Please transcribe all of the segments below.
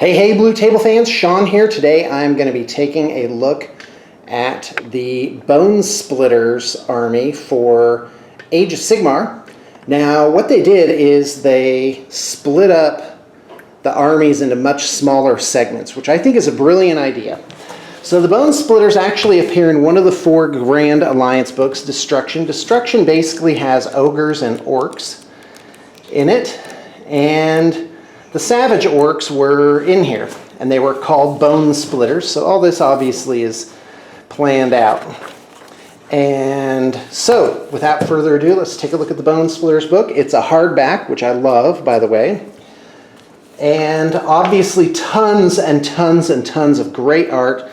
Hey, hey, Blue Table fans, Sean here. Today I'm going to be taking a look at the Bonesplitters army for Age of Sigmar. Now, what they did is they split up the armies into much smaller segments, which I think is a brilliant idea. So the Bonesplitters actually appear in one of the 4 Grand Alliance books, Destruction. Destruction basically has ogres and orcs in it, and the Savage Orcs were in here, and they were called Bonesplitters, so all this obviously is planned out. And so, without further ado, let's take a look at the Bonesplitters book. It's a hardback, which I love, by the way. And obviously tons and tons and tons of great art.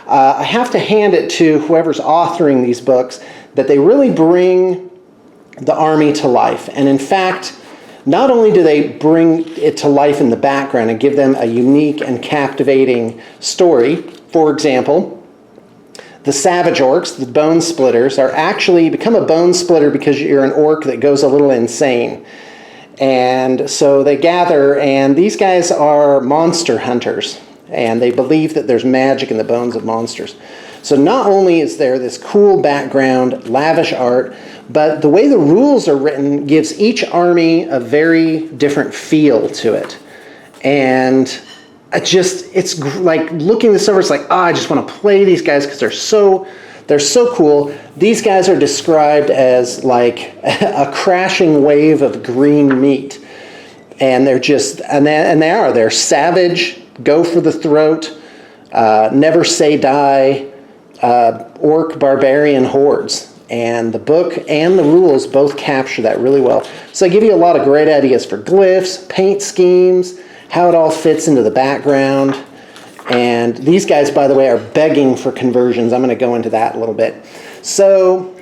I have to hand it to whoever's authoring these books that they really bring the army to life. And in fact, not only do they bring it to life in the background and give them a unique and captivating story, for example, the Savage Orcs, the Bonesplitters, are actually become a Bone Splitter because you're an orc that goes a little insane. And so they gather, and these guys are monster hunters, and they believe that there's magic in the bones of monsters. So not only is there this cool background, lavish art, but the way the rules are written gives each army a very different feel to it. And it's like looking this over, it's like, I just want to play these guys because they're so cool. These guys are described as like a crashing wave of green meat. And they're just, they're savage, go for the throat, never say die, orc barbarian hordes. And the book and the rules both capture that really well. So I give you a lot of great ideas for glyphs, paint schemes, how it all fits into the background. And these guys, by the way, are begging for conversions. I'm going to go into that a little bit. So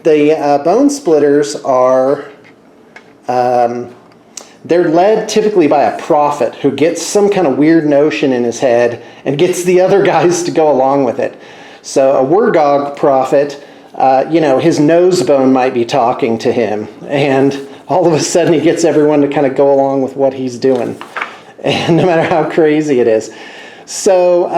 the Bonesplitters are, they're led typically by a prophet who gets some kind of weird notion in his head and gets the other guys to go along with it. So a Wurgog prophet, his nose bone might be talking to him, and all of a sudden he gets everyone to kind of go along with what he's doing, and no matter how crazy it is. So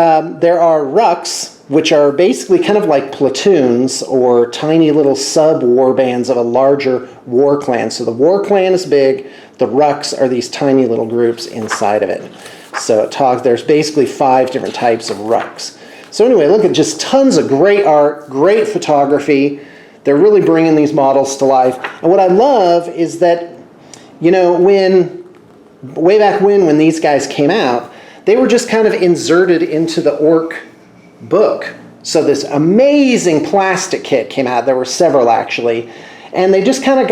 there are rucks, which are basically kind of like platoons or tiny little sub-war bands of a larger war clan. So the war clan is big, the rucks are these tiny little groups inside of it. So there's basically 5 different types of rucks. So anyway, look at just tons of great art, great photography. They're really bringing these models to life. And what I love is that, way back when these guys came out, they were just kind of inserted into the Orc book. So this amazing plastic kit came out. There were several, actually. And they just kind of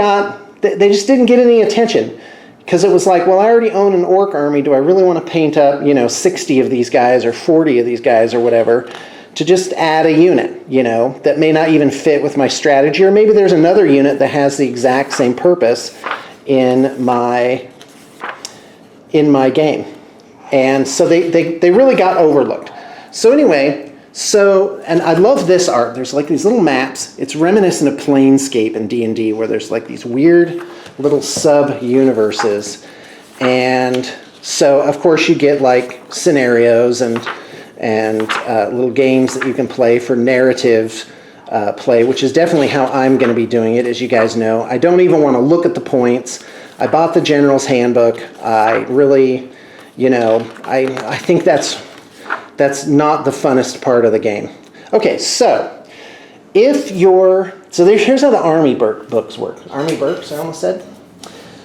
they just didn't get any attention. Because it was like, well, I already own an orc army. Do I really want to paint up, 60 of these guys or 40 of these guys or whatever to just add a unit, that may not even fit with my strategy? Or maybe there's another unit that has the exact same purpose in my game. And so they really got overlooked. So anyway, and I love this art. There's like these little maps. It's reminiscent of Planescape in D&D, where there's like these weird little sub-universes. And so, of course, you get like scenarios and little games that you can play for narrative play, which is definitely how I'm going to be doing it, as you guys know. I don't even want to look at the points. I bought the General's Handbook. I really, I think that's not the funnest part of the game. Okay, so here's how the Army books work. Army Burks, I almost said.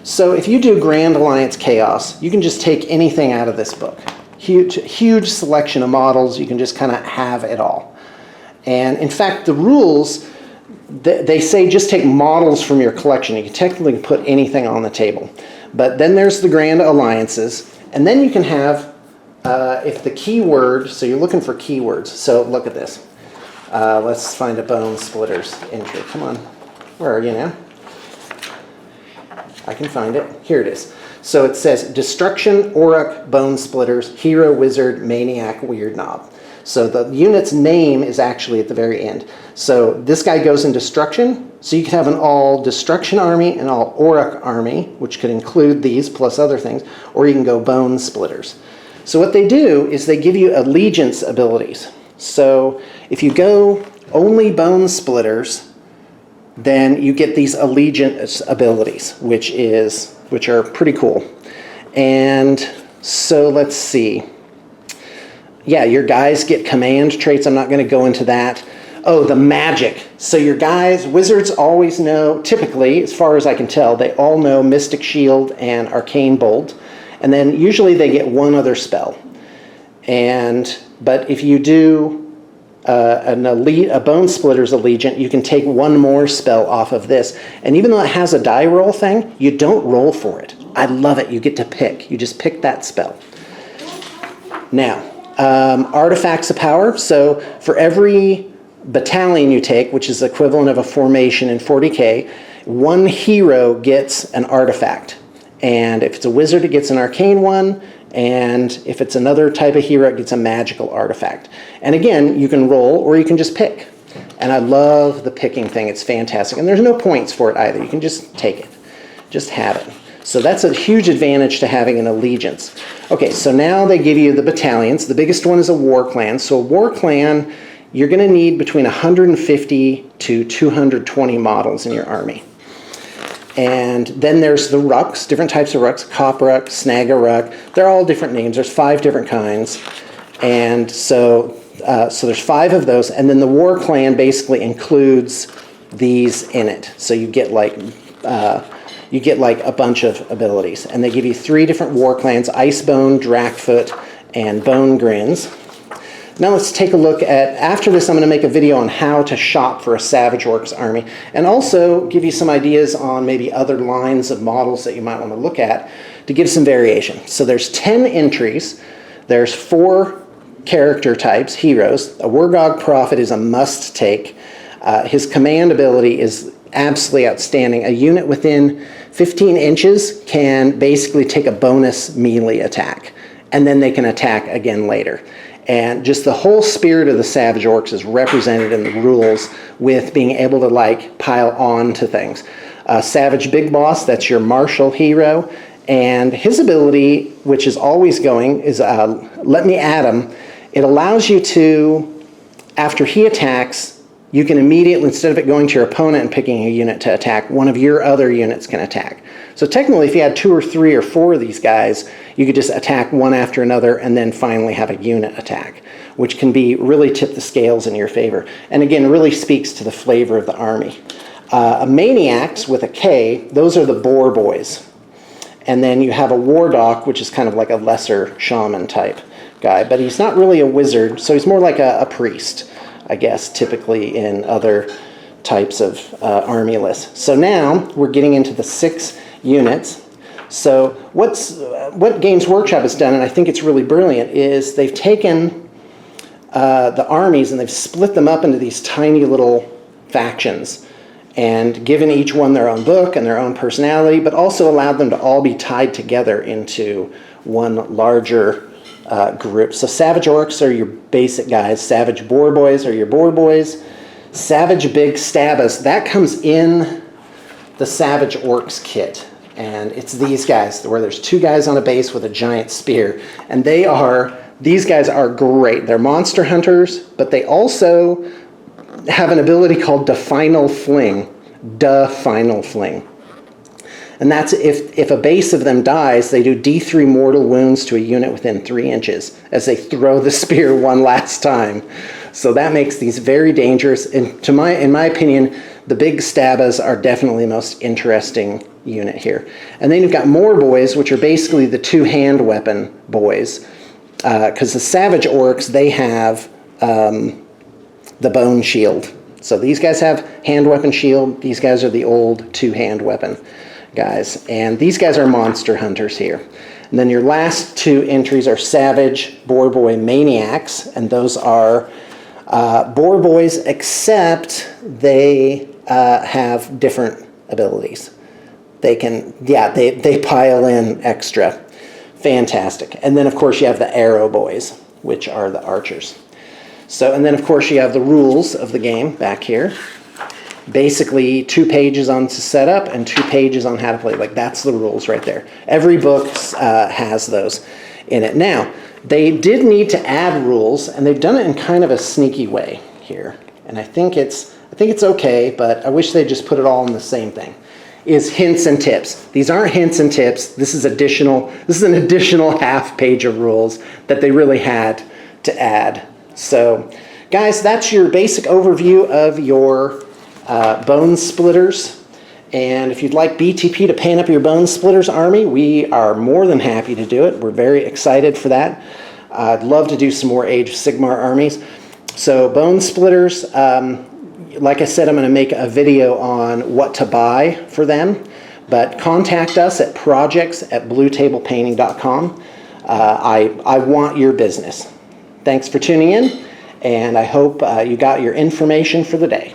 So if you do Grand Alliance Chaos, you can just take anything out of this book. Huge selection of models. You can just kind of have it all. And in fact, the rules, they say just take models from your collection. You can technically put anything on the table. But then there's the Grand Alliances. And then you can have, if the keyword, so you're looking for keywords. So look at this. Let's find a Bonesplitters entry. Come on. Where are you now? I can find it. Here it is. So it says Destruction, Orc, Bonesplitters, Hero, Wizard, Maniac, Weird Knob. So the unit's name is actually at the very end. So this guy goes in Destruction. So you could have an all Destruction army and all Orc army, which could include these plus other things. Or you can go Bonesplitters. So what they do is they give you allegiance abilities. So if you go only Bonesplitters, then you get these allegiance abilities, which are pretty cool. And so let's see. Yeah, your guys get command traits. I'm not going to go into that. Oh, the magic. So your guys, wizards always know, typically, as far as I can tell, they all know Mystic Shield and Arcane Bolt. And then usually they get one other spell. But if you do a Bonesplitterz Allegiant, you can take one more spell off of this. And even though it has a die roll thing, you don't roll for it. I love it. You get to pick. You just pick that spell. Now, artifacts of power. So for every battalion you take, which is the equivalent of a formation in 40k, one hero gets an artifact. And if it's a wizard, it gets an arcane one. And if it's another type of hero, it gets a magical artifact. And again, you can roll or you can just pick. And I love the picking thing. It's fantastic. And there's no points for it either. You can just take it. Just have it. So that's a huge advantage to having an allegiance. Okay, so now they give you the battalions. The biggest one is a war clan. So a war clan, you're going to need between 150 to 220 models in your army. And then there's the rucks, different types of rucks, cop ruck, snag a ruck. They're all different names. There's 5 different kinds. And so there's 5 of those. And then the war clan basically includes these in it. So you get like a bunch of abilities. And they give you 3 different war clans: Icebone, Drackfoot, and Bone Grins. Now let's take a look at, after this I'm going to make a video on how to shop for a Savage Orcs army, and also give you some ideas on maybe other lines of models that you might want to look at to give some variation. So there's 10 entries, there's 4 character types, heroes. A Wargog Prophet is a must take. His command ability is absolutely outstanding. A unit within 15 inches can basically take a bonus melee attack, and then they can attack again later. And just the whole spirit of the Savage Orcs is represented in the rules with being able to like pile on to things. Savage Big Boss, that's your martial hero. And his ability, which is always going, is Let Me At Him. It allows you to, after he attacks, you can immediately, instead of it going to your opponent and picking a unit to attack, one of your other units can attack. So technically, if you had 2 or 3 or 4 of these guys, you could just attack one after another and then finally have a unit attack, which can be really tip the scales in your favor. And again, really speaks to the flavor of the army. Maniacs with a K, those are the Boar Boys. And then you have a Wardock, which is kind of like a lesser shaman type guy, but he's not really a wizard, so he's more like a priest, I guess, typically in other types of army lists. So now we're getting into the 6 units. So what Games Workshop has done, and I think it's really brilliant, is they've taken the armies and they've split them up into these tiny little factions and given each one their own book and their own personality, but also allowed them to all be tied together into one larger group. So Savage Orcs are your basic guys. Savage Boar Boys are your Boar Boys. Savage Big Stabbas, that comes in the Savage Orcs kit. And it's these guys, where there's 2 guys on a base with a giant spear. And these guys are great. They're monster hunters, but they also have an ability called Final Fling. Final Fling. And that's if a base of them dies, they do D3 mortal wounds to a unit within 3 inches as they throw the spear one last time. So that makes these very dangerous. And in my opinion, the Big Stabbas are definitely the most interesting unit here. And then you've got More Boys, which are basically the 2-hand weapon boys. Because the Savage Orcs, they have the Bone Shield. So these guys have hand weapon shield. These guys are the old 2-hand weapon guys. And these guys are monster hunters here. And then your last 2 entries are Savage Boar Boy Maniacs. And those are Boar Boys, except they have different abilities. They can, they pile in extra. Fantastic. And then, of course, you have the Arrow Boys, which are the archers. So, and then, of course, you have the rules of the game back here. Basically, 2 pages on setup and 2 pages on how to play. Like, that's the rules right there. Every book has those in it. Now, They did need to add rules, and they've done it in kind of a sneaky way here. And I think it's okay, but I wish they'd just put it all in the same thing. Is hints and tips. These aren't hints and tips. This is additional. This is an additional half page of rules that they really had to add. So, guys, that's your basic overview of your Bonesplitters. And if you'd like BTP to paint up your Bonesplitters army, we are more than happy to do it. We're very excited for that. I'd love to do some more Age of Sigmar armies. So Bonesplitters, like I said, I'm going to make a video on what to buy for them. But contact us at projects@bluetablepainting.com. I want your business. Thanks for tuning in, and I hope you got your information for the day.